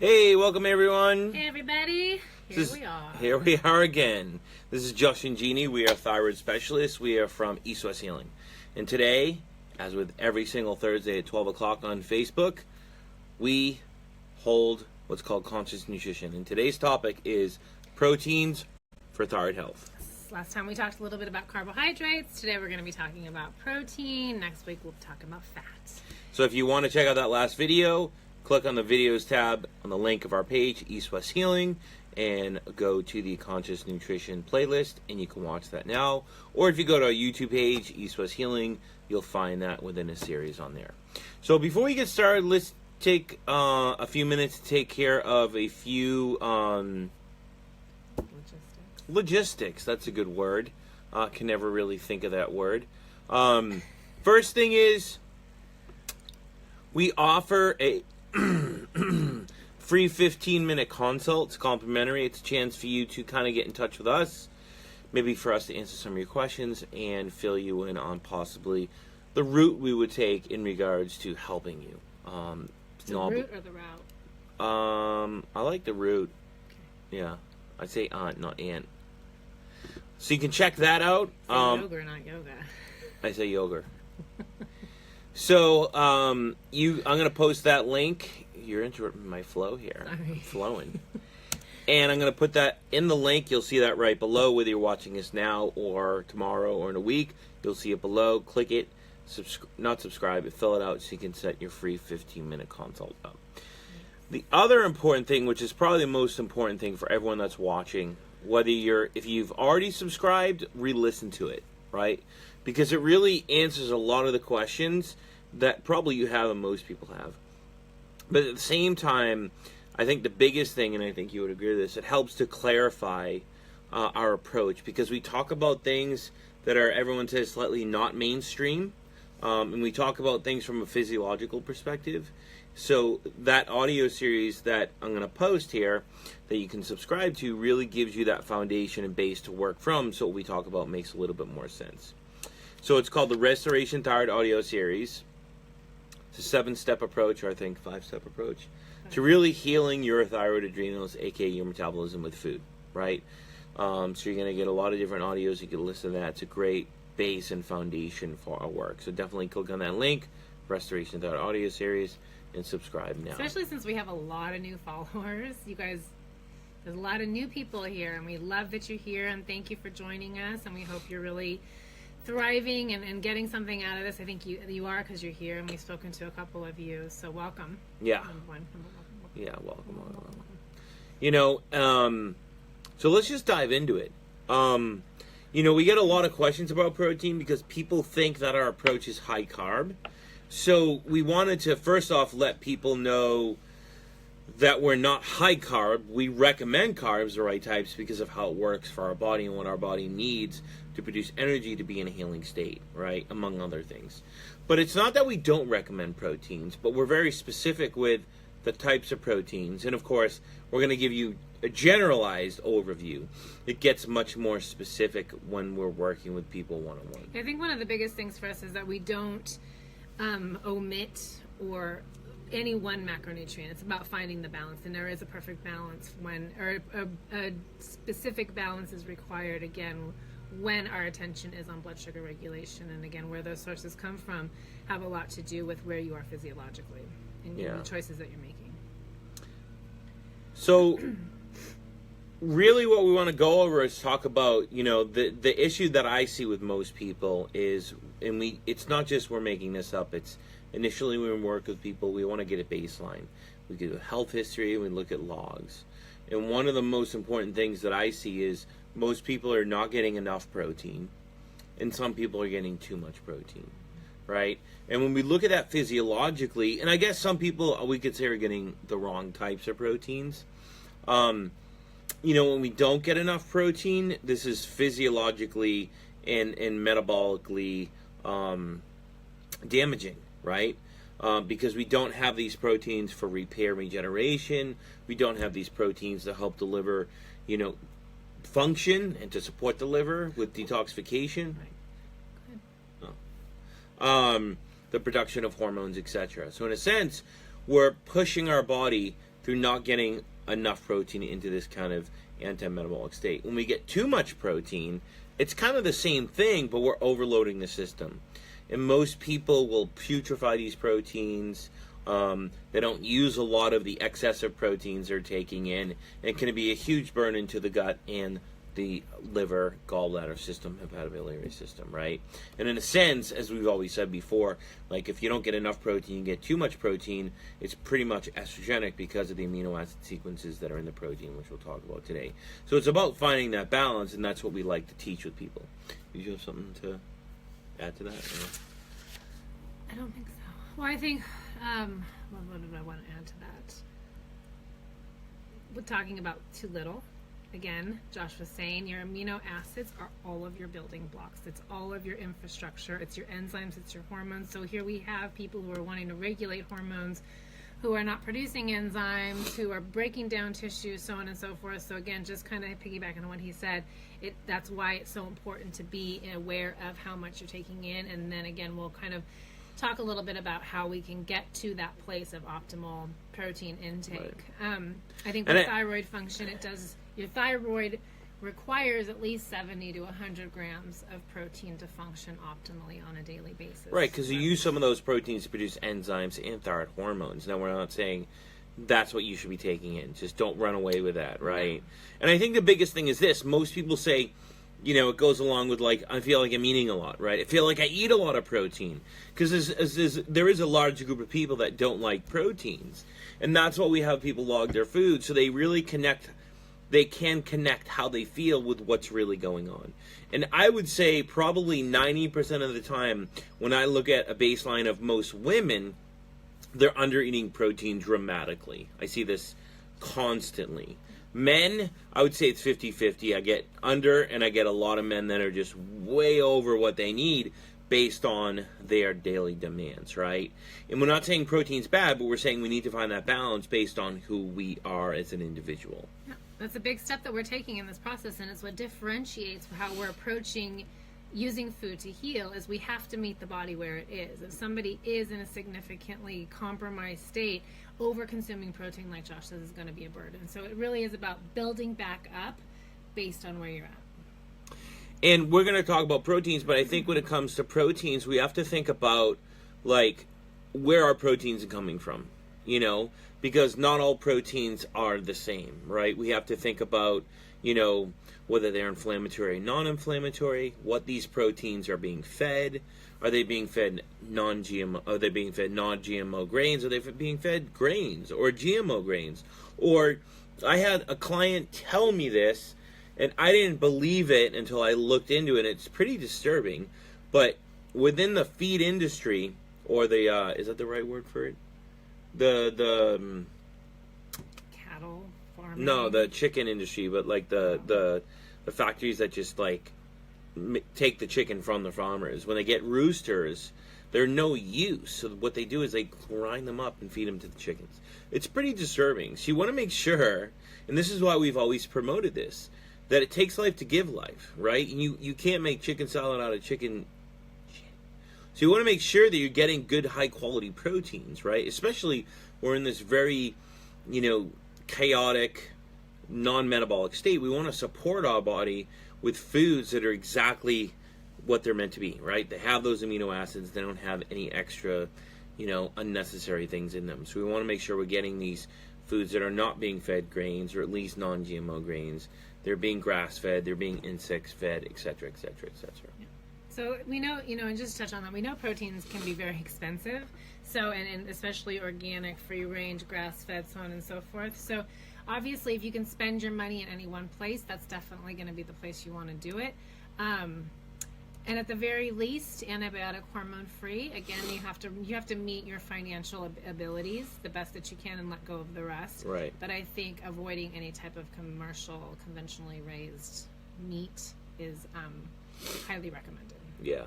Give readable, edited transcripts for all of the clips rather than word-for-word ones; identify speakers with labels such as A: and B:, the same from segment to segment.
A: Hey, welcome everyone.
B: Hey everybody,
A: Here we are again. This is Josh and Jeannie. We are thyroid specialists. We are from East West Healing. And today, as with every single Thursday at 12 o'clock on Facebook, we hold what's called conscious nutrition. And today's topic is proteins for thyroid health.
B: Last time we talked a little bit about carbohydrates. Today we're going to be talking about protein. Next week we'll be talking about fat.
A: So if you want to check out that last video, click on the videos tab on the link of our page, East West Healing, and go to the Conscious Nutrition playlist, and you can watch that now. Or if you go to our YouTube page, East West Healing, you'll find that within a series on there. So before we get started, let's take a few minutes to take care of a few logistics. That's a good word. Can never really think of that word. First thing is, we offer a free 15-minute consult. It's complimentary. It's a chance for you to kind of get in touch with us, maybe for us to answer some of your questions and fill you in on possibly the route we would take in regards to helping you.
B: The route or the route?
A: I like the route. Okay. Yeah, I say aunt, not aunt. So you can check that out.
B: Yoga, not yoga.
A: I say yoga. So I'm gonna post that link. You're interrupting my flow here.
B: Sorry.
A: I'm flowing. And I'm gonna put that in the link. You'll see that right below, whether you're watching this now or tomorrow or in a week. You'll see it below. Click it. Not subscribe, but fill it out so you can set your free 15-minute consult up. The other important thing, which is probably the most important thing for everyone that's watching, if you've already subscribed, re-listen to it, right? Because it really answers a lot of the questions that probably you have and most people have. But at the same time, I think the biggest thing, and I think you would agree with this, it helps to clarify our approach, because we talk about things that are, everyone says, slightly not mainstream, and we talk about things from a physiological perspective. So that audio series that I'm going to post here that you can subscribe to really gives you that foundation and base to work from, so what we talk about makes a little bit more sense. So it's called the Restoration Thyroid Audio Series. It's a 7-step approach, or I think 5-step approach, to really healing your thyroid adrenals, aka your metabolism with food, right? So you're going to get a lot of different audios. You can listen to that. It's a great base and foundation for our work. So definitely click on that link, Restoration Thyroid Audio Series, and subscribe now.
B: Especially since we have a lot of new followers. You guys, there's a lot of new people here, and we love that you're here, and thank you for joining us, and we hope you're really thriving and getting something out of this. I think you are, because you're here, and we've spoken to a couple of you, so welcome.
A: Yeah.
B: Welcome.
A: Yeah, welcome. You know, so let's just dive into it. You know, we get a lot of questions about protein because people think that our approach is high carb. So we wanted to first off let people know that we're not high carb. We recommend carbs, the right types, because of how it works for our body and what our body needs to produce energy to be in a healing state, right? Among other things. But it's not that we don't recommend proteins, but we're very specific with the types of proteins. And of course, we're going to give you a generalized overview. It gets much more specific when we're working with people one-on-one.
B: I think one of the biggest things for us is that we don't omit or any one macronutrient. It's about finding the balance, and there is a perfect balance a specific balance is required, again, when our attention is on blood sugar regulation. And again, where those sources come from have a lot to do with where you are physiologically and the choices that you're making.
A: So really what we want to go over is talk about, you know, the issue that I see with most people is, it's not just we're making this up, it's initially when we work with people, we want to get a baseline. We do a health history, we look at logs. And one of the most important things that I see is most people are not getting enough protein, and some people are getting too much protein, right? And when we look at that physiologically, and I guess some people we could say are getting the wrong types of proteins. You know, when we don't get enough protein, this is physiologically and metabolically damaging, right? Because we don't have these proteins for repair and regeneration. We don't have these proteins to help the liver, you know, function and to support the liver with detoxification. The production of hormones, etc. So in a sense, we're pushing our body through not getting enough protein into this kind of anti-metabolic state. When we get too much protein, it's kind of the same thing, but we're overloading the system. And most people will putrefy these proteins. They don't use a lot of the excessive proteins they're taking in. And it can be a huge burden to the gut and the liver, gallbladder system, hepatobiliary system, right? And in a sense, as we've always said before, like if you don't get enough protein, you get too much protein, it's pretty much estrogenic because of the amino acid sequences that are in the protein, which we'll talk about today. So it's about finding that balance, and that's what we like to teach with people. Did you have something to add to that? Or?
B: I don't think so. Well, I think, what did I want to add to that? We're talking about too little. Again, Josh was saying your amino acids are all of your building blocks. It's all of your infrastructure. It's your enzymes. It's your hormones. So here we have people who are wanting to regulate hormones, who are not producing enzymes, who are breaking down tissue, so on and so forth. So again, just kind of piggybacking on what he said, that's why it's so important to be aware of how much you're taking in. And then again, we'll kind of talk a little bit about how we can get to that place of optimal protein intake. Right. I think with thyroid function, your thyroid requires at least 70 to 100 grams of protein to function optimally on a daily basis.
A: Right, because you use some of those proteins to produce enzymes and thyroid hormones. Now, we're not saying that's what you should be taking in. Just don't run away with that, right? Yeah. And I think the biggest thing is this. Most people say, it goes along with, like, I feel like I'm eating a lot, right? I feel like I eat a lot of protein. Because there is a large group of people that don't like proteins. And that's why we have people log their food, so they really they can connect how they feel with what's really going on. And I would say probably 90% of the time, when I look at a baseline of most women, they're under-eating protein dramatically. I see this constantly. Men, I would say it's 50-50. I get under, and I get a lot of men that are just way over what they need based on their daily demands, right? And we're not saying protein's bad, but we're saying we need to find that balance based on who we are as an individual.
B: Yeah, that's a big step that we're taking in this process, and it's what differentiates how we're approaching using food to heal, is we have to meet the body where it is. If somebody is in a significantly compromised state, over-consuming protein, like Josh says, is going to be a burden. So it really is about building back up based on where you're at.
A: And we're going to talk about proteins, but I think when it comes to proteins, we have to think about, like, where our proteins are coming from, because not all proteins are the same, right? We have to think about, whether they're inflammatory or non-inflammatory, what these proteins are being fed. Are they being fed non-GMO? Are they being fed non-GMO grains? Are they being fed grains or GMO grains? Or I had a client tell me this, and I didn't believe it until I looked into it. It's pretty disturbing. But within the feed industry, or the is that the right word for it? The
B: cattle farming.
A: No, the chicken industry, but like the factories that just like take the chicken from the farmers. When they get roosters, they're no use. So what they do is they grind them up and feed them to the chickens. It's pretty disturbing. So you want to make sure, and this is why we've always promoted this, that it takes life to give life, right? And you can't make chicken salad out of chicken shit. So you want to make sure that you're getting good, high-quality proteins, right? Especially we're in this very, chaotic, non-metabolic state. We want to support our body with foods that are exactly what they're meant to be, right? They have those amino acids. They don't have any extra, unnecessary things in them. So we want to make sure we're getting these foods that are not being fed grains, or at least non-GMO grains. They're being grass-fed, they're being insect-fed, et cetera, et cetera, et cetera.
B: Yeah. So we know, and just to touch on that, we know proteins can be very expensive. So, and especially organic, free-range, grass-fed, so on and so forth. So obviously, if you can spend your money in any one place, that's definitely going to be the place you want to do it. And at the very least, antibiotic, hormone-free. Again, you have to meet your financial abilities the best that you can and let go of the rest.
A: Right.
B: But I think avoiding any type of commercial, conventionally raised meat is highly recommended.
A: Yeah.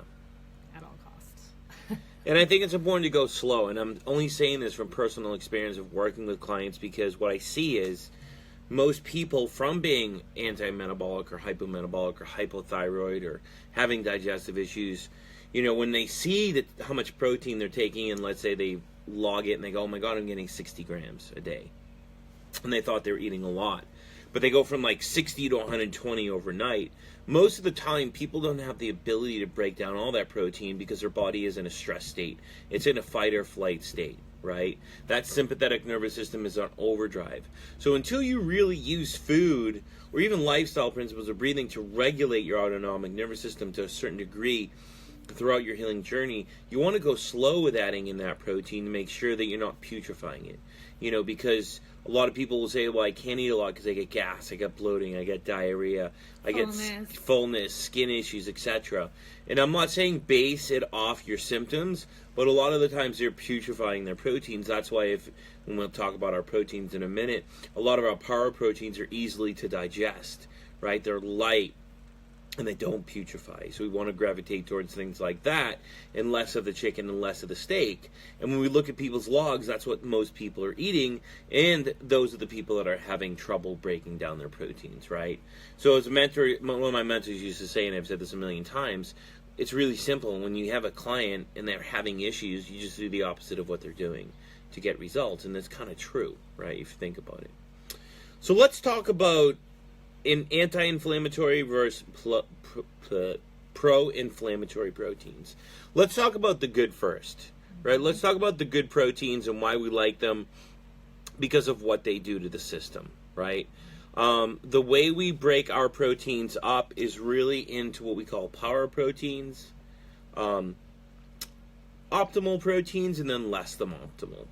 B: At all costs.
A: And I think it's important to go slow. And I'm only saying this from personal experience of working with clients, because what I see is most people, from being anti-metabolic or hypometabolic or hypothyroid or having digestive issues, when they see how much protein they're taking, and let's say they log it and they go, oh my God, I'm getting 60 grams a day. and they thought they were eating a lot. But they go from like 60 to 120 overnight. Most of the time, people don't have the ability to break down all that protein because their body is in a stress state. It's in a fight or flight state, right? That sympathetic nervous system is on overdrive. So until you really use food or even lifestyle principles of breathing to regulate your autonomic nervous system to a certain degree throughout your healing journey, you want to go slow with adding in that protein to make sure that you're not putrefying it. Because a lot of people will say, well, I can't eat a lot because I get gas, I get bloating, I get diarrhea, I get fullness, skin issues, etc. And I'm not saying base it off your symptoms, but a lot of the times they're putrefying their proteins. That's why when we'll talk about our proteins in a minute, a lot of our power proteins are easily to digest, right? They're light, and they don't putrefy. So we want to gravitate towards things like that and less of the chicken and less of the steak. And when we look at people's logs, that's what most people are eating, and those are the people that are having trouble breaking down their proteins, right? So as a mentor, one of my mentors used to say, and I've said this a million times, it's really simple. When you have a client and they're having issues, you just do the opposite of what they're doing to get results. And that's kind of true, right, if you think about it. So let's talk about in anti-inflammatory versus pro-inflammatory proteins. Let's talk about the good first, right? Let's talk about the good proteins and why we like them because of what they do to the system, right? The way we break our proteins up is really into what we call power proteins, optimal proteins, and then less than optimal.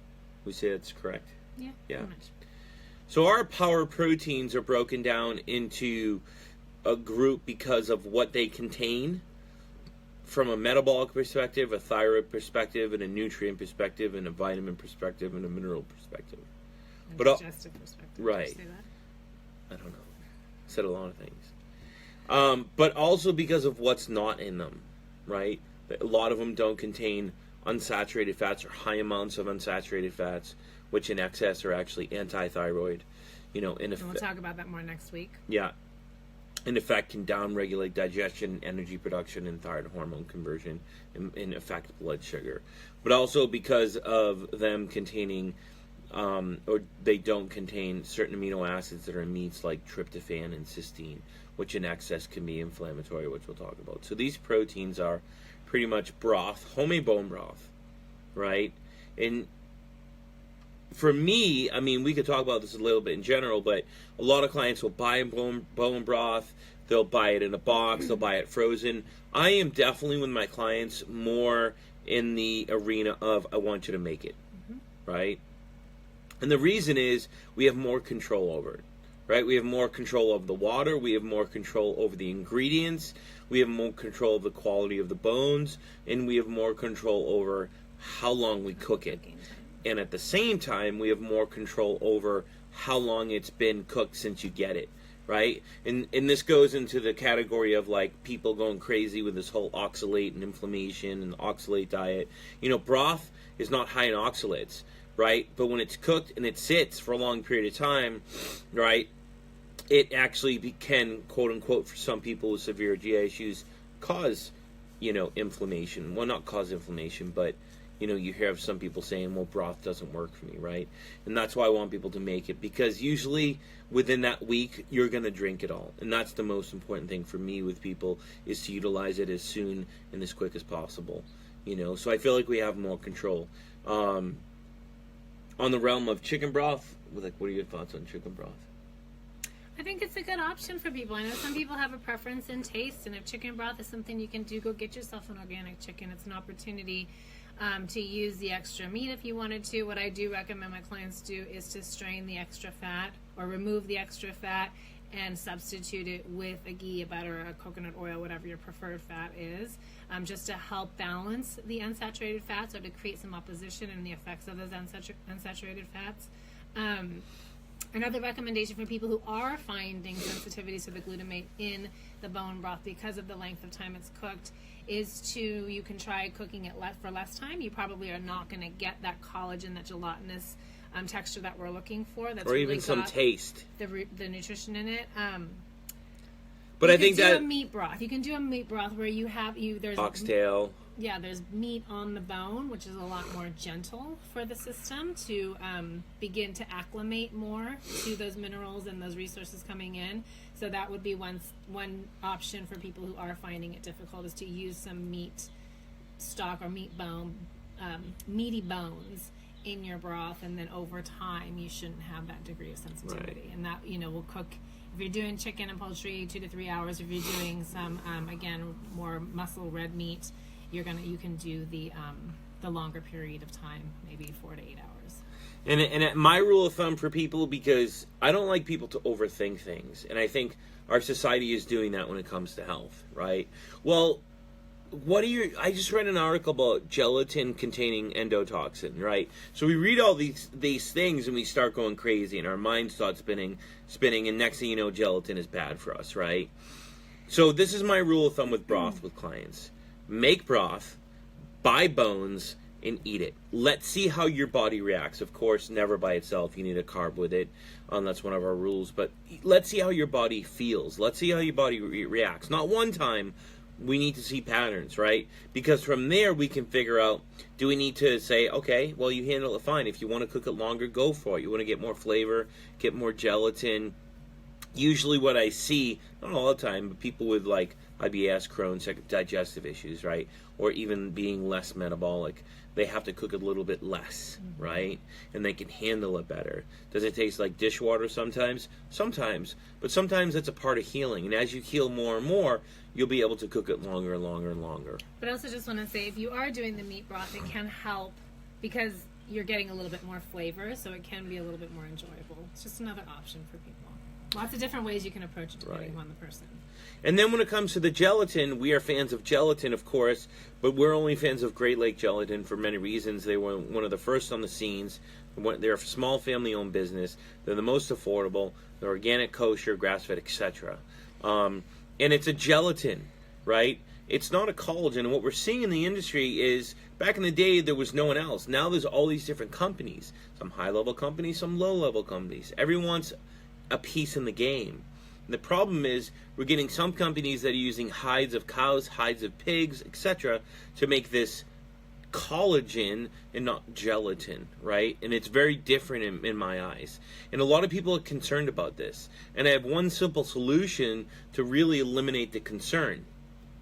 A: We say that's correct?
B: Yeah.
A: Pretty much. So our power proteins are broken down into a group because of what they contain from a metabolic perspective, a thyroid perspective, and a nutrient perspective, and a vitamin perspective, and a mineral perspective.
B: And digestive perspective.
A: Right.
B: Did you say that?
A: I don't know. I said a lot of things. But also because of what's not in them, right? A lot of them don't contain unsaturated fats or high amounts of unsaturated fats, which in excess are actually anti-thyroid. And we'll
B: talk about that more next week.
A: Yeah. In effect, can downregulate digestion, energy production, and thyroid hormone conversion, and affect blood sugar. But also because of them containing, or they don't contain certain amino acids that are in meats like tryptophan and cysteine, which in excess can be inflammatory, which we'll talk about. So these proteins are pretty much broth, homemade bone broth, right? And for me, I mean, we could talk about this a little bit in general, but a lot of clients will buy bone broth. They'll buy it in a box. They'll buy it frozen. I am definitely, with my clients, more in the arena of I want you to make it, right? And the reason is we have more control over it, right? We have more control of the water. We have more control over the ingredients. We have more control of the quality of the bones. And we have more control over how long we cook it. And at the same time, we have more control over how long it's been cooked since you get it, right? And this goes into the category of, like, people going crazy with this whole oxalate and inflammation and the oxalate diet. Broth is not high in oxalates, right? But when it's cooked and it sits for a long period of time, right, it actually can, quote-unquote, for some people with severe GI issues, cause, inflammation. Well, not cause inflammation, but you hear of some people saying, well, broth doesn't work for me, right? And that's why I want people to make it, because usually within that week, you're going to drink it all. And that's the most important thing for me with people, is to utilize it as soon and as quick as possible. So I feel like we have more control. On the realm of chicken broth, what are your thoughts on chicken broth?
B: I think it's a good option for people. I know some people have a preference in taste, and if chicken broth is something you can do, go get yourself an organic chicken. It's an opportunity to use the extra meat if you wanted to. What I do recommend my clients do is to strain the extra fat or remove the extra fat and substitute it with a ghee, a butter, a coconut oil, whatever your preferred fat is, just to help balance the unsaturated fats or to create some opposition in the effects of those unsaturated fats. Another recommendation for people who are finding sensitivities to the glutamate in the bone broth because of the length of time it's cooked is you can try cooking it for less time. You probably are not going to get that collagen, that gelatinous texture that we're looking for. That's
A: or
B: really
A: even some taste.
B: The nutrition in it.
A: But I think that
B: a meat broth. You can do a meat broth where there's
A: oxtail.
B: there's meat on the bone, which is a lot more gentle for the system to begin to acclimate more to those minerals and those resources coming in. So that would be one option for people who are finding it difficult, is to use some meat stock or meaty bones in your broth, and then over time you shouldn't have that degree of sensitivity. Right. And that, will cook. If you're doing chicken and poultry, 2 to 3 hours. If you're doing some, again, more muscle red meat, you can do the longer period of time, maybe 4 to 8 hours.
A: And my rule of thumb for people, because I don't like people to overthink things, and I think our society is doing that when it comes to health, right? Well, I just read an article about gelatin containing endotoxin, right? So we read all these things and we start going crazy and our minds start spinning, and next thing you know, gelatin is bad for us, right? So this is my rule of thumb with broth with clients. Make broth, buy bones, and eat it. Let's see how your body reacts. Of course, never by itself. You need a carb with it. That's one of our rules. But let's see how your body feels. Let's see how your body reacts. Not one time. We need to see patterns, right? Because from there, we can figure out, do we need to say, okay, well, you handle it fine. If you want to cook it longer, go for it. You want to get more flavor, get more gelatin. Usually what I see, not all the time, but people with like IBS, Crohn's, digestive issues, right? Or even being less metabolic, they have to cook a little bit less, right? And they can handle it better. Does it taste like dishwater sometimes? Sometimes. But sometimes it's a part of healing. And as you heal more and more, you'll be able to cook it longer and longer and longer.
B: But I also just want to say, if you are doing the meat broth, it can help because you're getting a little bit more flavor, so it can be a little bit more enjoyable. It's just another option for people. Lots of different ways you can approach it depending on the person.
A: And then when it comes to the gelatin, we are fans of gelatin, of course, but we're only fans of Great Lake Gelatin for many reasons. They were one of the first on the scenes. They're a small family-owned business. They're the most affordable. They're organic, kosher, grass-fed, etc. And it's a gelatin, right? It's not a collagen. And what we're seeing in the industry is, back in the day, there was no one else. Now there's all these different companies. Some high-level companies, some low-level companies. Everyone's a piece in the game. And the problem is we're getting some companies that are using hides of cows, hides of pigs, etc. to make this collagen and not gelatin, right? And it's very different in my eyes. And a lot of people are concerned about this. And I have one simple solution to really eliminate the concern.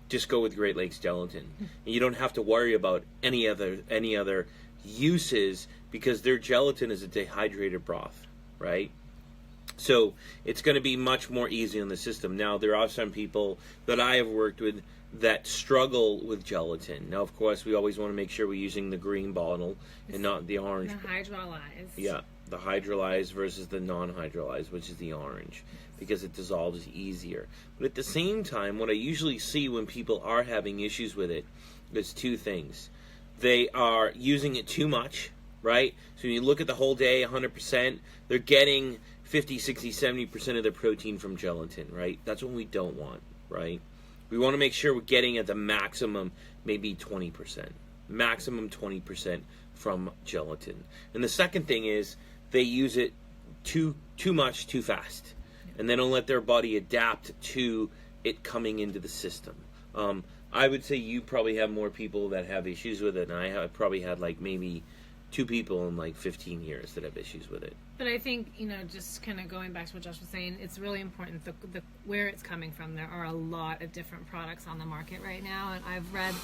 A: Just go with Great Lakes Gelatin. And you don't have to worry about any other uses, because their gelatin is a dehydrated broth, right? So it's going to be much more easy on the system. Now, there are some people that I have worked with that struggle with gelatin. Now, of course, we always want to make sure we're using the green bottle and not the orange.
B: The hydrolyzed.
A: Yeah, the hydrolyzed versus the non-hydrolyzed, which is the orange, because it dissolves easier. But at the same time, what I usually see when people are having issues with it is two things. They are using it too much, right? So when you look at the whole day, 100%, they're getting 50, 60, 70% of their protein from gelatin, right? That's what we don't want, right? We want to make sure we're getting at the maximum, maybe 20%. Maximum 20% from gelatin. And the second thing is they use it too much, too fast. And they don't let their body adapt to it coming into the system. I would say you probably have more people that have issues with it, and I've probably had like maybe 2 people in like 15 years that have issues with it.
B: But I think, just kind of going back to what Josh was saying, it's really important the where it's coming from. There are a lot of different products on the market right now, and I've read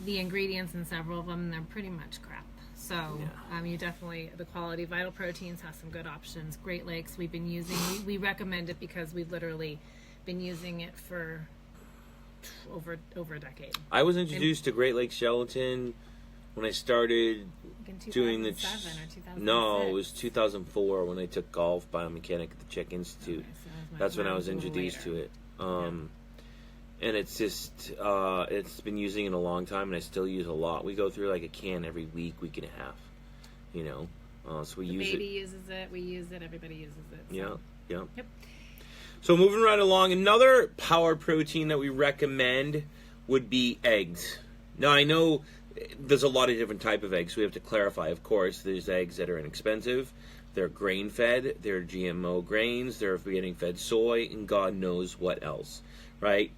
B: the ingredients in several of them, and they're pretty much crap. So you definitely, the quality, Vital Proteins has some good options. Great Lakes, we've been using, we recommend it because we've literally been using it for over a decade.
A: I was introduced to Great Lakes Gelatin when I started doing the...
B: 2007 or 2006.
A: No, it was 2004 when I took golf biomechanic at the Czech Institute. Okay, so that's when I was introduced to it. And it's just, it's been using it a long time, and I still use a lot. We go through like a can every week and a half, so we use it. The baby uses it, we use it, everybody uses it. So. Yeah. Yep. So moving right along, another power protein that we recommend would be eggs. Now, I know there's a lot of different type of eggs, so we have to clarify. Of course, there's eggs that are inexpensive. They're grain-fed. They're GMO grains. They're getting fed soy, and God knows what else, right?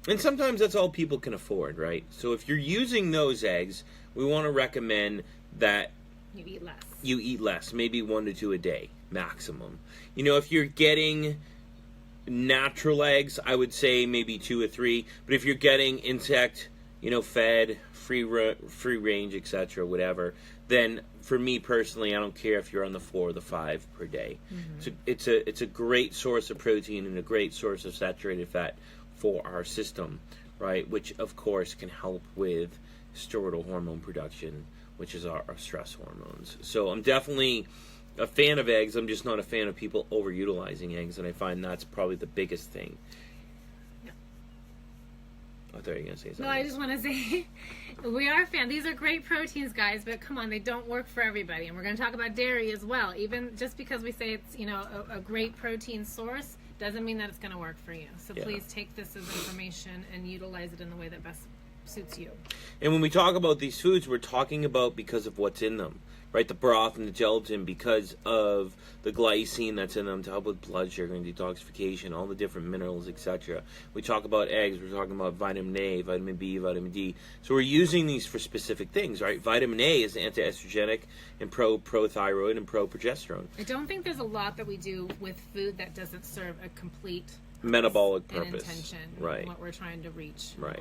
A: And sometimes that's all people can afford, right? So if you're using those eggs, we want to recommend that
B: You eat less.
A: you eat less, maybe 1 to 2 a day maximum. If you're getting natural eggs, I would say maybe 2 or 3. But if you're getting insect, fed, free range, etc., whatever, then for me personally, I don't care if you're on the 4 or the 5 per day. So it's a great source of protein and a great source of saturated fat for our system, right? Which of course can help with steroidal hormone production, which is our stress hormones. So I'm definitely a fan of eggs. I'm just not a fan of people overutilizing eggs, and I find that's probably the biggest thing. I thought you were going to say something.
B: No, I just want to say we are a fan. These are great proteins, guys, but come on, they don't work for everybody. And we're going to talk about dairy as well. Even just because we say it's, a great protein source doesn't mean that it's going to work for you. So please take this as information and utilize it in the way that best suits you.
A: And when we talk about these foods, we're talking about because of what's in them, right? The broth and the gelatin, because of the glycine that's in them to help with blood sugar and detoxification, all the different minerals, etc. We talk about eggs, we're talking about vitamin A, vitamin B, vitamin D. So we're using these for specific things, right? Vitamin A is anti-estrogenic and pro-thyroid and pro-progesterone.
B: I don't think there's a lot that we do with food that doesn't serve a complete
A: metabolic purpose.
B: and intention,
A: right?
B: What we're trying to reach.
A: Right.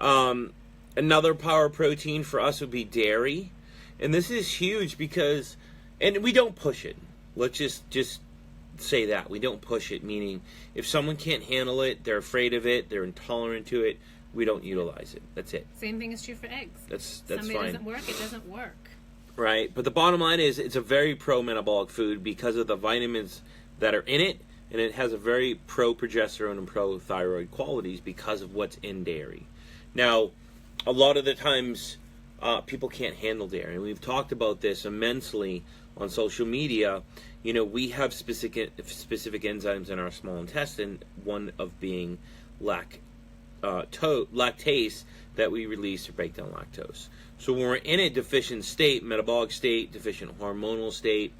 B: Yeah.
A: Another power protein for us would be dairy. And this is huge because, and we don't push it. Let's just say that. We don't push it, meaning if someone can't handle it, they're afraid of it, they're intolerant to it, we don't utilize it. That's it.
B: Same thing is true for eggs.
A: That's
B: Somebody
A: fine.
B: doesn't work, it doesn't work.
A: Right. But the bottom line is it's a very pro-metabolic food because of the vitamins that are in it, and it has a very pro-progesterone and pro-thyroid qualities because of what's in dairy. Now, a lot of the times, people can't handle dairy. And we've talked about this immensely on social media. We have specific enzymes in our small intestine, one of being lactase that we release to break down lactose. So when we're in a deficient state, metabolic state, deficient hormonal state,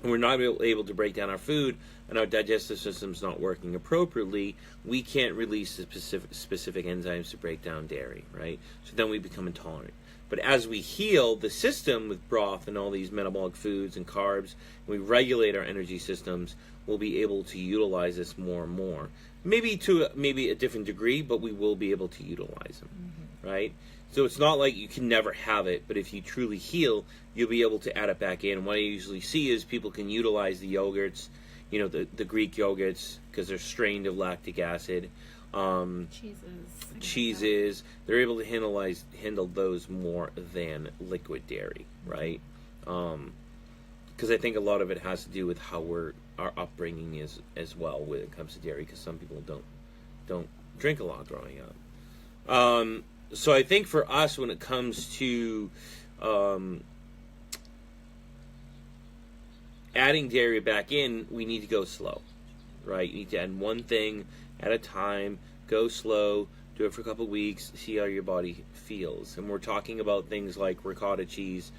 A: and we're not able to break down our food, and our digestive system's not working appropriately, we can't release the specific enzymes to break down dairy, right? So then we become intolerant. But as we heal the system with broth and all these metabolic foods and carbs, and we regulate our energy systems, we'll be able to utilize this more and more. Maybe to a different degree, but we will be able to utilize them, right? So it's not like you can never have it, but if you truly heal, you'll be able to add it back in. And what I usually see is people can utilize the yogurts, the Greek yogurts, because they're strained of lactic acid. Cheeses. They're able to handle those more than liquid dairy, right? Because I think a lot of it has to do with how our upbringing is as well when it comes to dairy, because some people don't drink a lot growing up. So I think for us, when it comes to adding dairy back in, we need to go slow, right? You need to add one thing at a time, go slow, do it for a couple of weeks, see how your body feels. And we're talking about things like ricotta cheese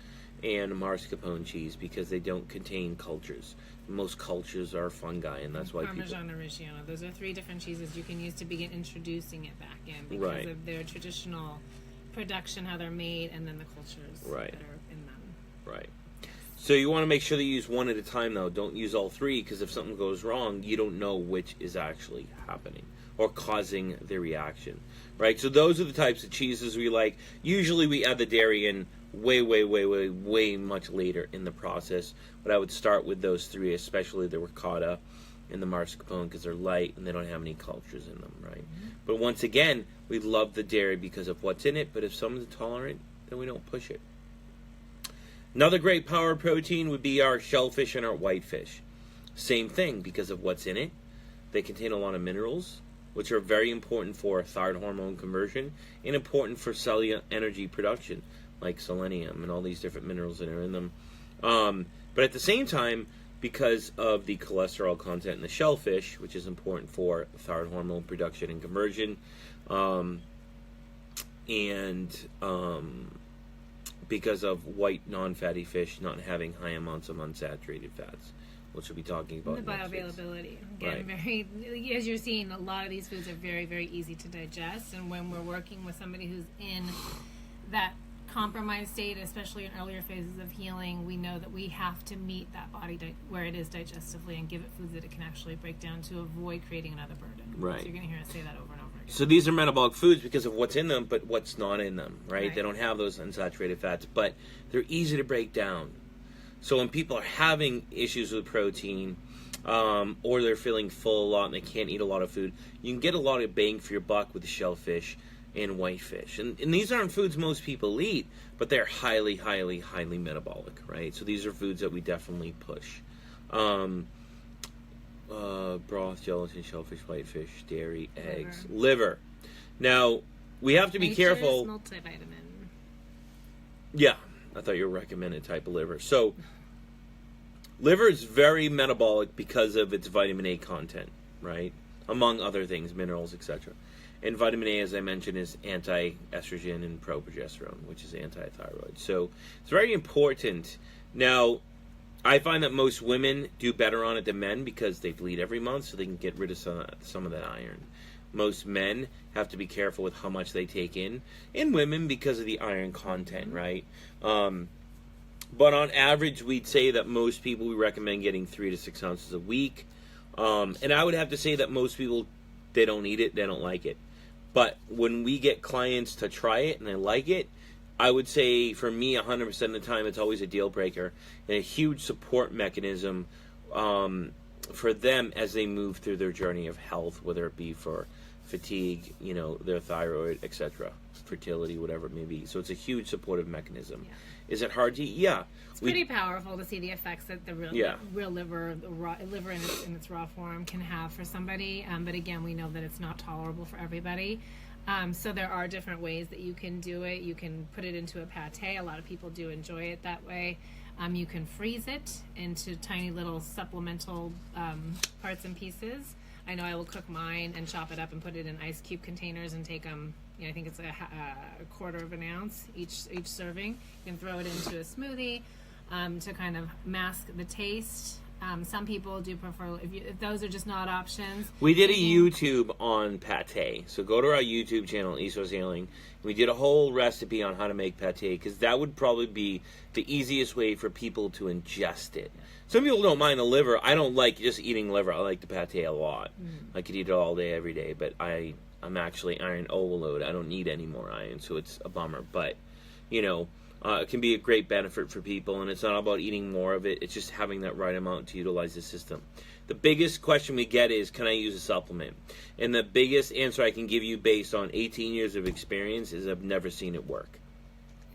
A: and mascarpone cheese because they don't contain cultures. Most cultures are fungi, and that's why
B: Parmesan and Reggiano. Those are 3 different cheeses you can use to begin introducing it back in because of their traditional production, how they're made, and then the cultures that are in them.
A: Right. So you want to make sure that you use one at a time, though. Don't use all 3, because if something goes wrong, you don't know which is actually happening or causing the reaction, right? So those are the types of cheeses we like. Usually we add the dairy in way much later in the process, but I would start with those 3, especially the ricotta and the mascarpone, because they're light and they don't have any cultures in them, right? But once again, we love the dairy because of what's in it, but if someone's intolerant, then we don't push it. Another great power protein would be our shellfish and our whitefish. Same thing, because of what's in it. They contain a lot of minerals, which are very important for thyroid hormone conversion and important for cellular energy production, like selenium and all these different minerals that are in them. But at the same time, because of the cholesterol content in the shellfish, which is important for thyroid hormone production and conversion, and because of white non-fatty fish not having high amounts of unsaturated fats, which we'll be talking about
B: The
A: next week.
B: bioavailability. Again, very, as you're seeing, a lot of these foods are very, very easy to digest. And when we're working with somebody who's in that compromised state, especially in earlier phases of healing, we know that we have to meet that body where it is digestively and give it foods that it can actually break down to avoid creating another burden.
A: Right.
B: So you're going to hear us say that over and over again.
A: So these are metabolic foods because of what's in them, but what's not in them, right?
B: Right.
A: They don't have those unsaturated fats, but they're easy to break down. So when people are having issues with protein, or they're feeling full a lot and they can't eat a lot of food, you can get a lot of bang for your buck with the shellfish and whitefish. And these aren't foods most people eat, but they're highly, highly, highly metabolic, right? So these are foods that we definitely push. Broth, gelatin, shellfish, whitefish, dairy, eggs, liver. Now, we have to be careful.
B: Multivitamin.
A: Yeah, I thought you were recommended type of liver. So, liver is very metabolic because of its vitamin A content, right? Among other things, minerals, etc. And vitamin A, as I mentioned, is anti-estrogen and progesterone, which is anti-thyroid. So, it's very important. Now, I find that most women do better on it than men because they bleed every month, so they can get rid of some of that iron. Most men have to be careful with how much they take in women because of the iron content, right? But on average, we'd say that most people, we recommend getting 3 to 6 ounces a week. And I would have to say that most people, they don't eat it, they don't like it. But when we get clients to try it and they like it, I would say for me, 100% of the time, it's always a deal breaker and a huge support mechanism for them as they move through their journey of health, whether it be for fatigue, their thyroid, etc., fertility, whatever it may be. So it's a huge supportive mechanism.
B: Yeah.
A: Is it hard to eat? Yeah.
B: It's pretty powerful to see the effects that the real liver, the raw liver in its raw form can have for somebody. But again, we know that it's not tolerable for everybody. So there are different ways that you can do it. You can put it into a pate. A lot of people do enjoy it that way. You can freeze it into tiny little supplemental parts and pieces. I know I will cook mine and chop it up and put it in ice cube containers and take them. I think it's a quarter of an ounce each serving. You can throw it into a smoothie to kind of mask the taste. Some people do prefer, if those are just not options.
A: We did a YouTube on pate. So go to our YouTube channel, Eastwest Healing. We did a whole recipe on how to make pate because that would probably be the easiest way for people to ingest it. Some people don't mind the liver. I don't like just eating liver. I like the pate a lot. I could eat it all day, every day, but I'm actually iron overload. I don't need any more iron, so it's a bummer. But, it can be a great benefit for people, and it's not about eating more of it. It's just having that right amount to utilize the system. The biggest question we get is, can I use a supplement? And the biggest answer I can give you based on 18 years of experience is I've never seen it work.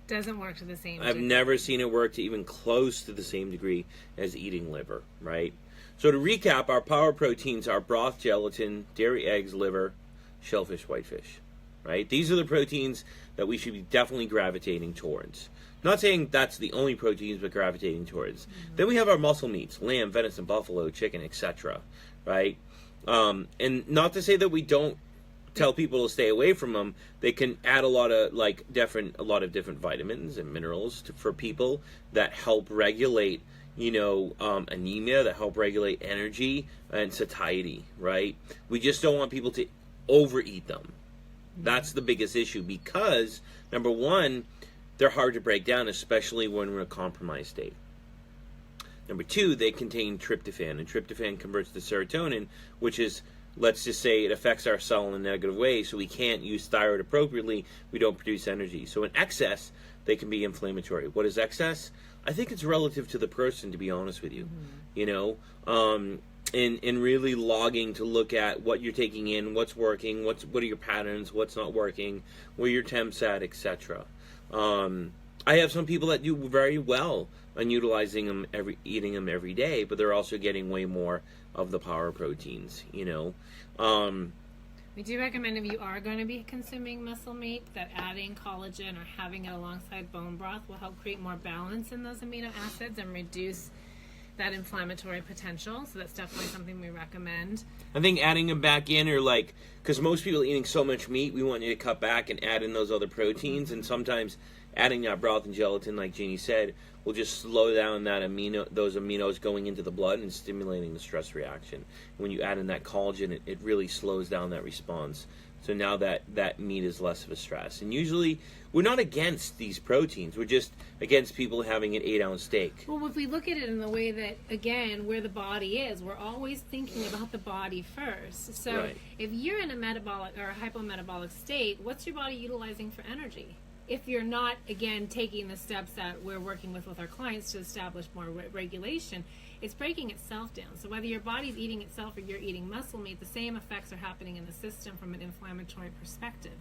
B: Doesn't work to the same
A: I've never seen it work to even close to the same degree as eating liver, right? So to recap, our power proteins are broth, gelatin, dairy, eggs, liver, shellfish, whitefish, right? These are the proteins that we should be definitely gravitating towards. Not saying that's the only proteins we're gravitating towards. Then we have our muscle meats, lamb, venison, buffalo, chicken, etc., right? And not to say that we don't tell people to stay away from them. They can add a lot of different vitamins and minerals for people that help regulate, anemia, that help regulate energy and satiety, right? We just don't want people to overeat them. That's the biggest issue because, number one, they're hard to break down, especially when we're in a compromised state. Number two, they contain tryptophan, and tryptophan converts to serotonin, which is, let's just say, it affects our cell in a negative way, so we can't use thyroid appropriately, we don't produce energy. So in excess, they can be inflammatory. What is excess? I think it's relative to the person, to be honest with you. And really logging to look at what you're taking in, what's working, what are your patterns, what's not working, where your temps at, etc. I have some people that do very well on utilizing them, eating them every day, but they're also getting way more of the power proteins, We
B: do recommend if you are going to be consuming muscle meat that adding collagen or having it alongside bone broth will help create more balance in those amino acids and reduce that inflammatory potential. So that's definitely something we recommend.
A: I think adding them back in because most people are eating so much meat, we want you to cut back and add in those other proteins. And sometimes adding that broth and gelatin, like Jeannie said, will just slow down those aminos going into the blood and stimulating the stress reaction. When you add in that collagen, it really slows down that response. So now that meat is less of a stress. And usually, we're not against these proteins. We're just against people having an 8-ounce steak.
B: Well, if we look at it in the way that, again, where the body is, we're always thinking about the body first. So
A: Right.
B: if you're in a metabolic or a hypometabolic state, what's your body utilizing for energy? If you're not, again, taking the steps that we're working with our clients to establish more regulation, it's breaking itself down. So whether your body's eating itself or you're eating muscle meat, the same effects are happening in the system from an inflammatory perspective.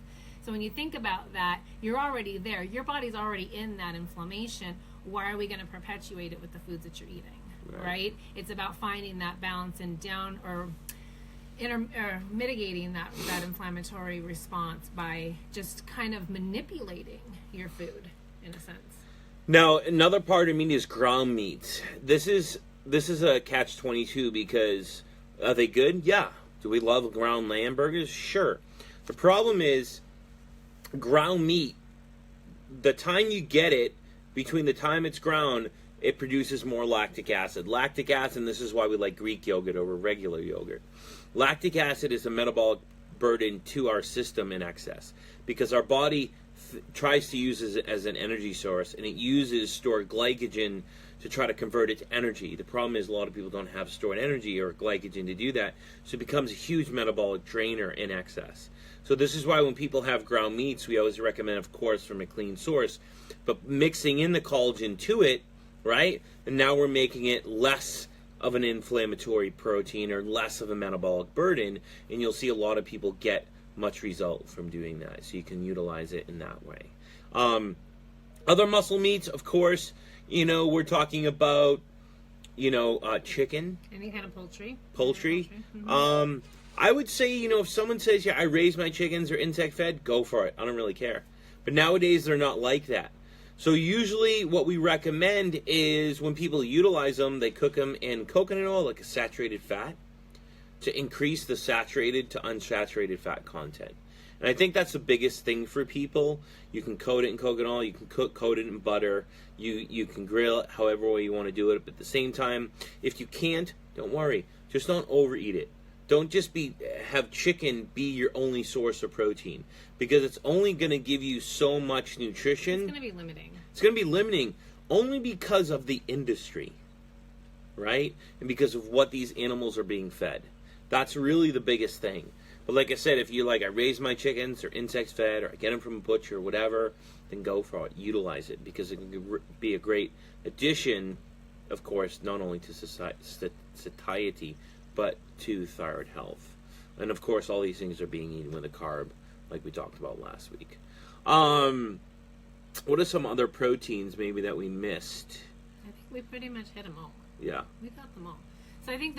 B: So when you think about that, you're already there. Your body's already in that inflammation. Why are we going to perpetuate it with the foods that you're eating, right? It's about finding that balance and down or mitigating that inflammatory response by just kind of manipulating your food in a sense.
A: Now, another part of meat is ground meat. This is a catch-22 because are they good? Yeah. Do we love ground lamb burgers? Sure. The problem is ground meat, the time you get it, between the time it's ground, it produces more lactic acid. Lactic acid, and this is why we like Greek yogurt over regular yogurt. Lactic acid is a metabolic burden to our system in excess because our body tries to use it as an energy source, and it uses stored glycogen to try to convert it to energy. The problem is a lot of people don't have stored energy or glycogen to do that, so it becomes a huge metabolic drainer in excess. So this is why when people have ground meats, we always recommend, of course, from a clean source, but mixing in the collagen to it, right? And now we're making it less of an inflammatory protein or less of a metabolic burden, and you'll see a lot of people get much result from doing that. So you can utilize it in that way. Other muscle meats, of course, we're talking about, chicken.
B: Any kind of poultry.
A: Poultry.
B: Mm-hmm.
A: I would say, if someone says, yeah, I raise my chickens or insect fed, go for it. I don't really care. But nowadays, they're not like that. So usually what we recommend is when people utilize them, they cook them in coconut oil, like a saturated fat, to increase the saturated to unsaturated fat content. And I think that's the biggest thing for people. You can coat it in coconut oil, you can coat it in butter, you can grill it however way you want to do it. But at the same time, if you can't, don't worry. Just don't overeat it. Don't just have chicken be your only source of protein, because it's only going to give you so much nutrition.
B: It's going to be limiting.
A: It's going to be limiting only because of the industry, right? And because of what these animals are being fed. That's really the biggest thing. But like I said, if you I raise my chickens or insects fed or I get them from a butcher or whatever, then go for it. Utilize it because it can be a great addition, of course, not only to satiety, but to thyroid health. And of course, all these things are being eaten with a carb, like we talked about last week. What are some other proteins maybe that we missed?
B: I think we pretty much hit them all.
A: Yeah.
B: We got them all. So I think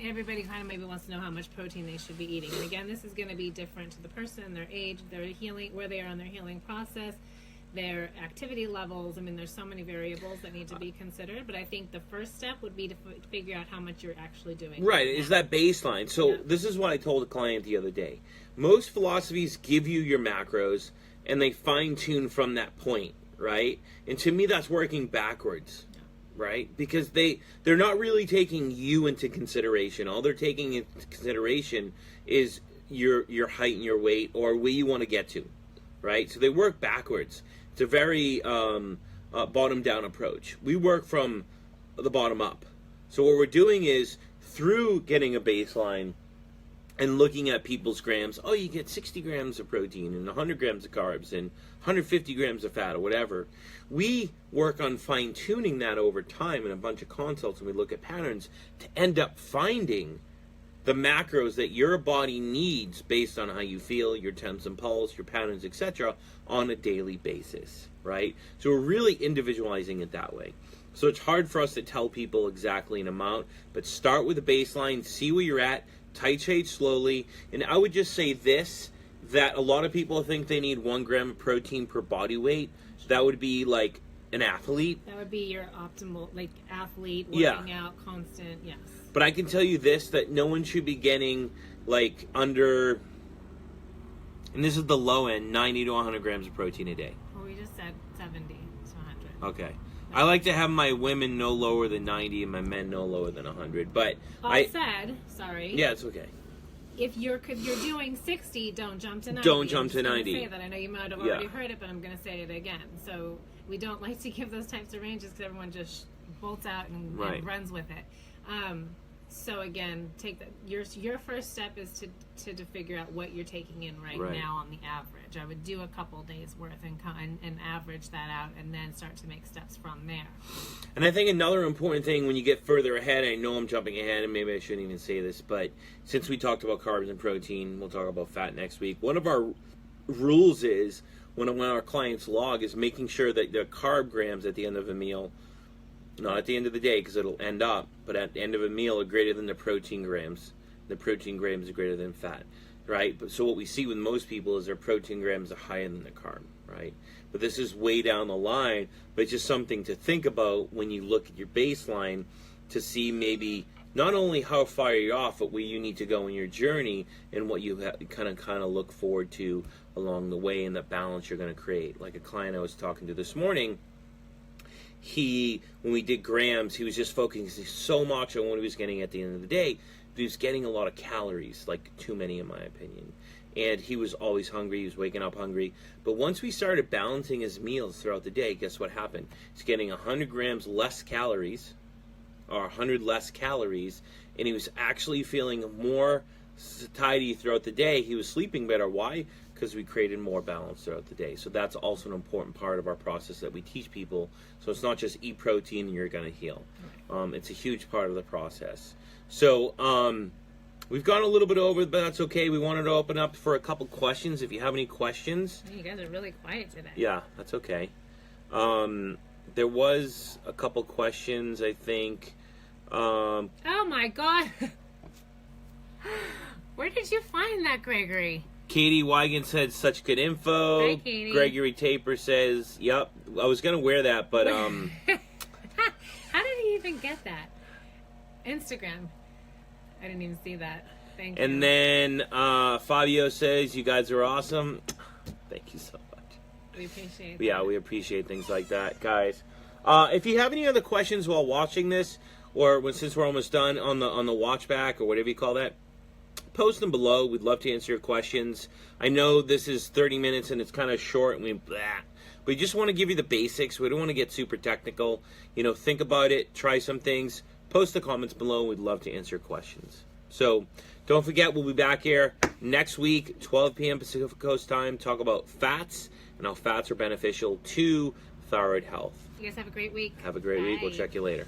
B: everybody kind of maybe wants to know how much protein they should be eating. And again, this is going to be different to the person, their age, their healing, where they are in their healing process, their activity levels. I mean, there's so many variables that need to be considered, but I think the first step would be to figure out how much you're actually doing.
A: Right, is that baseline. So This is what I told a client the other day. Most philosophies give you your macros, and they fine-tune from that point, right? And to me, that's working backwards, right? Because they're not really taking you into consideration. All they're taking into consideration is your height and your weight or where you want to get to, right? So they work backwards. It's a very bottom-down approach. We work from the bottom up. So what we're doing is, through getting a baseline and looking at people's grams, you get 60 grams of protein and 100 grams of carbs and 150 grams of fat or whatever. We work on fine-tuning that over time in a bunch of consults, and we look at patterns to end up finding the macros that your body needs based on how you feel, your temps and pulse, your patterns, etc., on a daily basis, right? So we're really individualizing it that way. So it's hard for us to tell people exactly an amount, but start with a baseline, see where you're at, titrate slowly. And I would just say this, that a lot of people think they need 1 gram of protein per body weight. That would be like an athlete.
B: That would be your optimal, athlete, working out, constant, yes.
A: But I can tell you this, that no one should be getting under, and this is the low end, 90 to 100 grams of protein a day.
B: Oh we just said 70 to 100.
A: Okay. I like to have my women no lower than 90 and my men no lower than 100. But
B: sorry.
A: Yeah, it's okay.
B: If you're doing 60, don't jump to 90.
A: Don't jump to 90.
B: I'm gonna say that. I know you might have already heard it, but I'm going to say it again. So we don't like to give those types of ranges because everyone just bolts out and runs with it. So again, take that. Your first step is to figure out what you're taking in right now on the average. I would do a couple days worth and average that out, and then start to make steps from there.
A: And I think another important thing when you get further ahead, I know I'm jumping ahead, and maybe I shouldn't even say this, but since we talked about carbs and protein, we'll talk about fat next week. One of our rules is when our clients log is making sure that the carb grams at the end of a meal, not at the end of the day because it'll end up, but at the end of a meal are greater than the protein grams. The protein grams are greater than fat, right? But so what we see with most people is their protein grams are higher than the carb, right? But this is way down the line, but it's just something to think about when you look at your baseline to see maybe not only how far you're off, but where you need to go in your journey and what you kind of look forward to along the way and the balance you're going to create. Like a client I was talking to this morning, when we did grams, he was just focusing so much on what he was getting at the end of the day, but he was getting a lot of calories, like too many in my opinion. And he was always hungry, he was waking up hungry. But once we started balancing his meals throughout the day, guess what happened? He's getting 100 grams less calories, or 100 less calories, and he was actually feeling more satiety throughout the day. He was sleeping better. Why? Because we created more balance throughout the day. So that's also an important part of our process that we teach people. So it's not just eat protein and you're going to heal. It's a huge part of the process. So we've gone a little bit over, but that's okay. We wanted to open up for a couple questions. If you have any questions.
B: You guys are really quiet today.
A: Yeah, that's okay. There was a couple questions, I think.
B: Oh my God. Where did you find that, Gregory?
A: Katie Wigan said such good info.
B: Hi, Katie.
A: Gregory Taper says, yep, I was going to wear that, but...
B: How did he even get that? Instagram. I didn't even see that. Thank you.
A: And then Fabio says, you guys are awesome. Thank you so much.
B: We appreciate
A: Yeah, we appreciate things like that, guys. If you have any other questions while watching this, or since we're almost done on the watch back, or whatever you call that, post them below. We'd love to answer your questions. I know this is 30 minutes and it's kind of short and but we just want to give you the basics. We don't want to get super technical. Think about it, try some things, post the comments below. We'd love to answer your questions. So don't forget, we'll be back here next week, 12 p.m. Pacific Coast time, talk about fats and how fats are beneficial to thyroid health.
B: You guys have a great week.
A: Have a great week. We'll
B: Bye.
A: check you later.